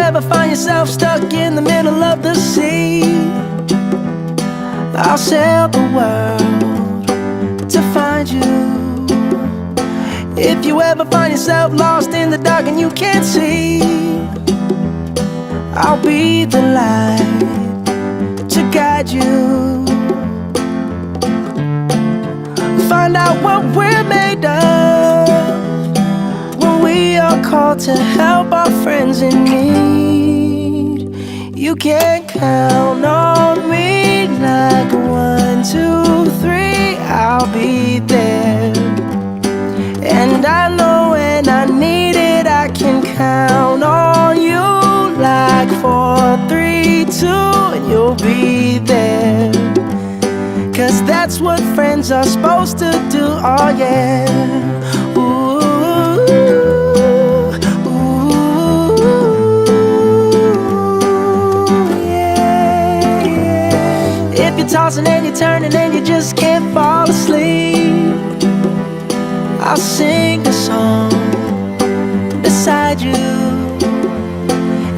ever find yourself stuck in the middle of the sea, I'll sail the world to find you. If you ever find yourself lost in the dark and you can't see, I'll be the light to guide you. Find out what we're made of when we are called to help our friends in need. You can count on me like 1, 2, 3, I'll be there. And I know when I need it, I can count on you like 4, 3, 2, and you'll be there. 'Cause that's what friends are supposed to do, oh yeah. Ooh, ooh, yeah, yeah. If you're tossing and you're turning and you just can't fall asleep, I'll sing a song beside you.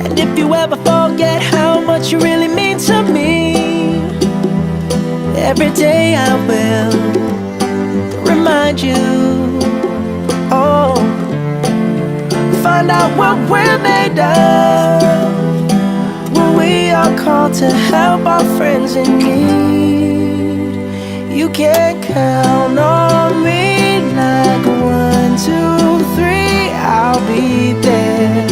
And if you ever forget how much you really mean to me, every day I will remind you. Oh, find out what we're made of when we are called to help our friends in need. You can count on me like 1, 2, 3, I'll be there.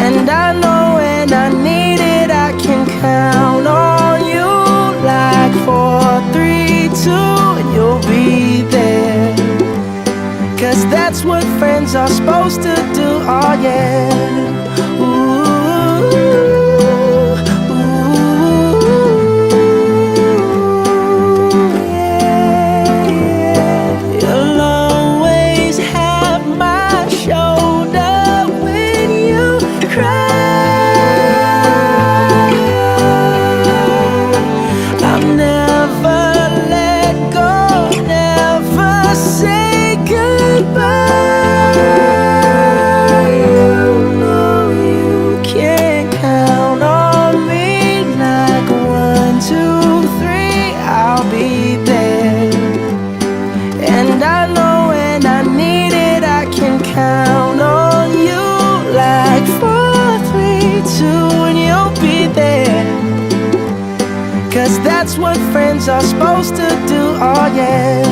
And I know when I need it, I can count on you like 4, 3, 2, and you'll be there. 'Cause that's what friends are supposed to do, oh yeah. Ooh. That's what friends are supposed to do, oh yeah.